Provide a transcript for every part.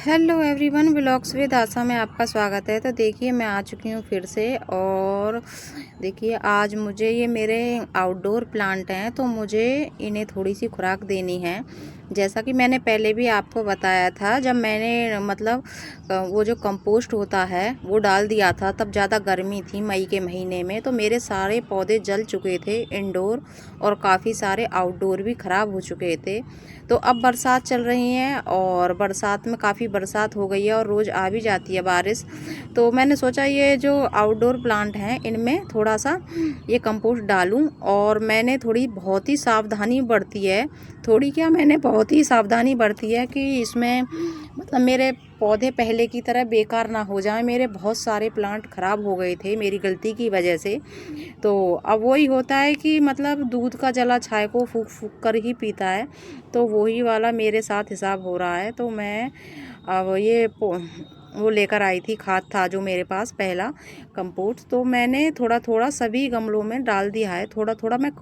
Hello everyone, vlogs with आशा में आपका स्वागत है। तो देखिए मैं आ चुकी हूँ फिर से। और देखिए आज मुझे ये मेरे आउटडोर प्लांट हैं तो मुझे इन्हें थोड़ी सी खुराक देनी है। जैसा कि मैंने पहले भी आपको बताया था, जब मैंने मतलब वो जो कंपोस्ट होता है वो डाल दिया था, तब ज़्यादा गर्मी थी मई के महीने में, तो मेरे सारे पौधे जल चुके थे इंडोर, और काफ़ी सारे आउटडोर भी ख़राब हो चुके थे। तो अब बरसात चल रही है और बरसात में काफ़ी बरसात हो गई है और रोज़ आ भी जाती है बारिश। तो मैंने सोचा ये जो आउटडोर प्लांट हैं इनमें थोड़ा सा ये कंपोस्ट डालूं, और मैंने थोड़ी बहुत ही सावधानी बरती है। थोड़ी क्या, मैंने बहुत ही सावधानी बरती है कि इसमें मतलब मेरे पौधे पहले की तरह बेकार ना हो जाएं। मेरे बहुत सारे प्लांट ख़राब हो गए थे मेरी गलती की वजह से। तो अब वही होता है कि मतलब दूध का जला छाय को फूंक फूंक कर ही पीता है, तो वही वाला मेरे साथ हिसाब हो रहा है। तो मैं अब ये वो लेकर आई थी, खाद था जो मेरे पास पहला कंपोस्ट, तो मैंने थोड़ा थोड़ा सभी गमलों में डाल दिया है। थोड़ा थोड़ा मैं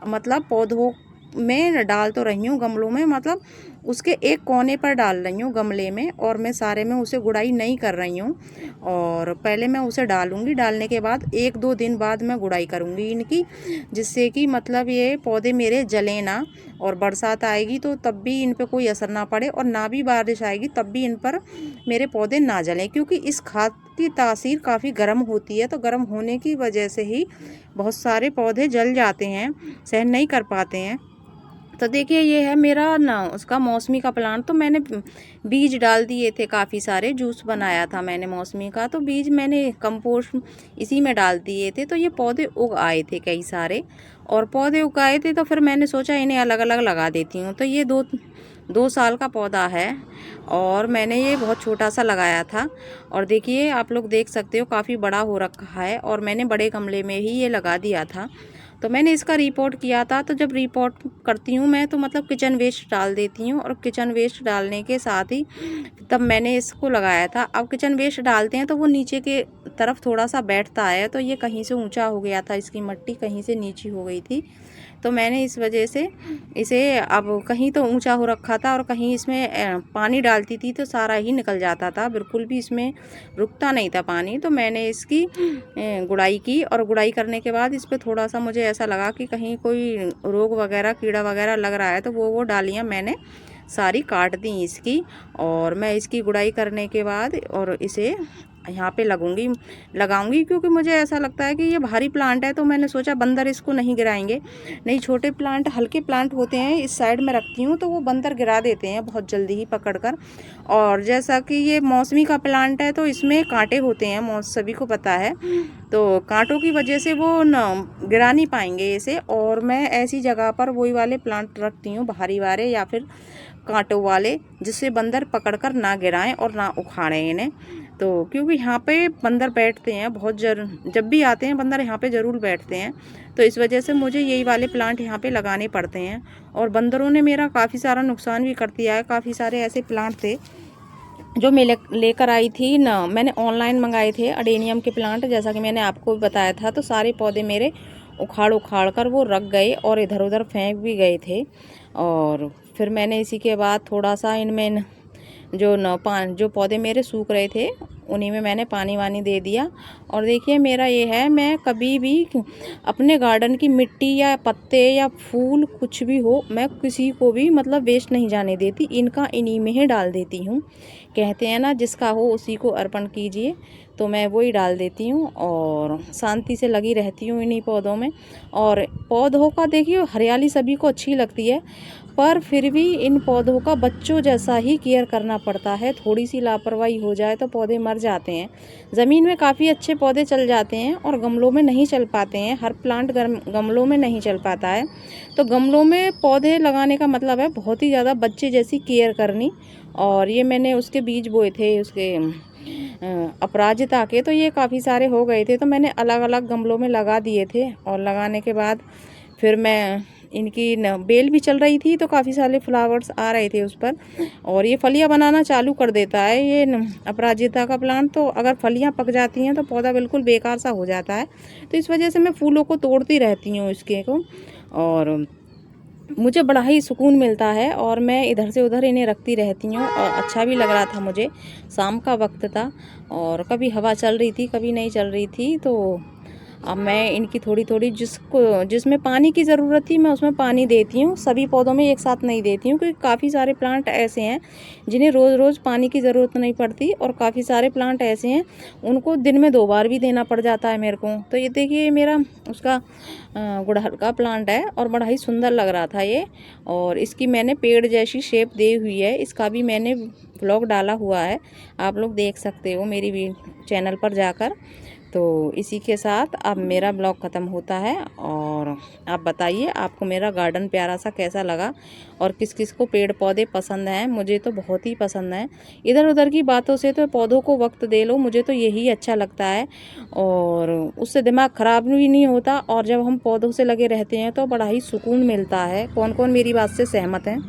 मतलब पौधों में डाल तो रही हूँ गमलों में, मतलब उसके एक कोने पर डाल रही हूँ गमले में, और मैं सारे में उसे गुड़ाई नहीं कर रही हूँ। और पहले मैं उसे डालूँगी, डालने के बाद 1-2 दिन बाद मैं गुड़ाई करूँगी इनकी, जिससे कि मतलब ये पौधे मेरे जले ना, और बरसात आएगी तो तब भी इन पे कोई असर ना पड़े, और ना भी बारिश आएगी तब भी इन पर मेरे पौधे ना जलें, क्योंकि इस खाद की तासीर काफ़ी गर्म होती है। तो गर्म होने की वजह से ही बहुत सारे पौधे जल जाते हैं, सहन नहीं कर पाते हैं। तो देखिए ये है मेरा ना उसका मौसमी का प्लांट। तो मैंने बीज डाल दिए थे, काफ़ी सारे जूस बनाया था मैंने मौसमी का, तो बीज मैंने कंपोस्ट इसी में डाल दिए थे। तो ये पौधे उग आए थे कई सारे, और पौधे उग आए थे तो फिर मैंने सोचा इन्हें अलग अलग लगा देती हूँ। तो ये दो 2 साल का पौधा है, और मैंने ये बहुत छोटा सा लगाया था। और देखिए आप लोग देख सकते हो काफ़ी बड़ा हो रखा है, और मैंने बड़े गमले में ही ये लगा दिया था। तो मैंने इसका रिपोर्ट किया था। तो जब रिपोर्ट करती हूँ मैं तो मतलब किचन वेस्ट डाल देती हूँ, और किचन वेस्ट डालने के साथ ही तब मैंने इसको लगाया था। अब किचन वेस्ट डालते हैं तो वो नीचे के तरफ थोड़ा सा बैठता है, तो ये कहीं से ऊंचा हो गया था, इसकी मट्टी कहीं से नीची हो गई थी, तो मैंने इस वजह से इसे अब कहीं तो ऊंचा हो रखा था, और कहीं इसमें पानी डालती थी तो सारा ही निकल जाता था, बिल्कुल भी इसमें रुकता नहीं था पानी। तो मैंने इसकी गुड़ाई की, और गुड़ाई करने के बाद इस पर थोड़ा सा मुझे ऐसा लगा कि कहीं कोई रोग वगैरह कीड़ा वगैरह लग रहा है, तो वो डालियाँ मैंने सारी काट दी इसकी। और मैं इसकी गुड़ाई करने के बाद और इसे यहाँ पे लगाऊंगी, क्योंकि मुझे ऐसा लगता है कि ये भारी प्लांट है, तो मैंने सोचा बंदर इसको नहीं गिराएंगे। नहीं, छोटे प्लांट हल्के प्लांट होते हैं, इस साइड में रखती हूँ तो वो बंदर गिरा देते हैं बहुत जल्दी ही पकड़कर। और जैसा कि ये मौसमी का प्लांट है तो इसमें कांटे होते हैं, सभी को पता है, तो कांटों की वजह से वो न गिरा नहीं पाएंगे इसे। और मैं ऐसी जगह पर वही वाले प्लांट रखती हूँ, भारी वाले या फिर कांटों वाले, जिससे बंदर पकड़कर ना गिराएं और ना उखाड़ें इन्हें। तो क्योंकि यहाँ पे बंदर बैठते हैं बहुत, जब भी आते हैं बंदर यहाँ पे ज़रूर बैठते हैं, तो इस वजह से मुझे यही वाले प्लांट यहाँ पे लगाने पड़ते हैं। और बंदरों ने मेरा काफ़ी सारा नुकसान भी कर दिया है। काफ़ी सारे ऐसे प्लांट थे जो मैं लेकर आई थी ना, मैंने ऑनलाइन मंगाए थे अडेनियम के प्लांट, जैसा कि मैंने आपको बताया था। तो सारे पौधे मेरे उखाड़ कर वो रख गए और इधर उधर फेंक भी गए थे। और फिर मैंने इसी के बाद थोड़ा सा इनमें जो पौधे मेरे सूख रहे थे उन्हीं में मैंने पानी वानी दे दिया। और देखिए मेरा ये है, मैं कभी भी अपने गार्डन की मिट्टी या पत्ते या फूल कुछ भी हो, मैं किसी को भी मतलब वेस्ट नहीं जाने देती, इनका इन्हीं में ही डाल देती हूँ। कहते हैं ना, जिसका हो उसी को अर्पण कीजिए, तो मैं वही डाल देती हूँ और शांति से लगी रहती हूँ इन्हीं पौधों में। और पौधों का देखिए हरियाली सभी को अच्छी लगती है, पर फिर भी इन पौधों का बच्चों जैसा ही केयर करना पड़ता है। थोड़ी सी लापरवाही हो जाए तो पौधे मर जाते हैं। ज़मीन में काफ़ी अच्छे पौधे चल जाते हैं और गमलों में नहीं चल पाते हैं। हर प्लांट गमलों में नहीं चल पाता है। तो गमलों में पौधे लगाने का मतलब है बहुत ही ज़्यादा बच्चे जैसी केयर करनी। और ये मैंने उसके बीज बोए थे, उसके अपराजिता के, तो ये काफ़ी सारे हो गए थे, तो मैंने अलग अलग गमलों में लगा दिए थे। और लगाने के बाद फिर मैं इनकी बेल भी चल रही थी, तो काफ़ी सारे फ्लावर्स आ रहे थे उस पर, और ये फलियां बनाना चालू कर देता है ये अपराजिता का प्लांट। तो अगर फलियां पक जाती हैं तो पौधा बिल्कुल बेकार सा हो जाता है, तो इस वजह से मैं फूलों को तोड़ती रहती हूँ इसके को। और मुझे बड़ा ही सुकून मिलता है और मैं इधर से उधर इन्हें रखती रहती हूँ और अच्छा भी लग रहा था मुझे। शाम का वक्त था और कभी हवा चल रही थी, कभी नहीं चल रही थी, तो अब मैं इनकी थोड़ी-थोड़ी जिसमें पानी की ज़रूरत थी मैं उसमें पानी देती हूँ। सभी पौधों में एक साथ नहीं देती हूँ क्योंकि काफ़ी सारे प्लांट ऐसे हैं जिन्हें रोज़-रोज़ पानी की ज़रूरत नहीं पड़ती और काफ़ी सारे प्लांट ऐसे हैं उनको दिन में 2 बार भी देना पड़ जाता है मेरे को। तो ये देखिए मेरा उसका गुड़हल का प्लांट है और बड़ा ही सुंदर लग रहा था ये, और इसकी मैंने पेड़ जैसी शेप दी हुई है। इसका भी मैंने व्लॉग डाला हुआ है, आप लोग देख सकते हो मेरी भी चैनल पर जाकर। तो इसी के साथ अब मेरा ब्लॉग ख़त्म होता है और आप बताइए आपको मेरा गार्डन प्यारा सा कैसा लगा और किस किस को पेड़ पौधे पसंद हैं। मुझे तो बहुत ही पसंद हैं। इधर उधर की बातों से तो पौधों को वक्त दे लो, मुझे तो यही अच्छा लगता है और उससे दिमाग ख़राब भी नहीं होता और जब हम पौधों से लगे रहते हैं तो बड़ा ही सुकून मिलता है। कौन कौन मेरी बात से सहमत हैं?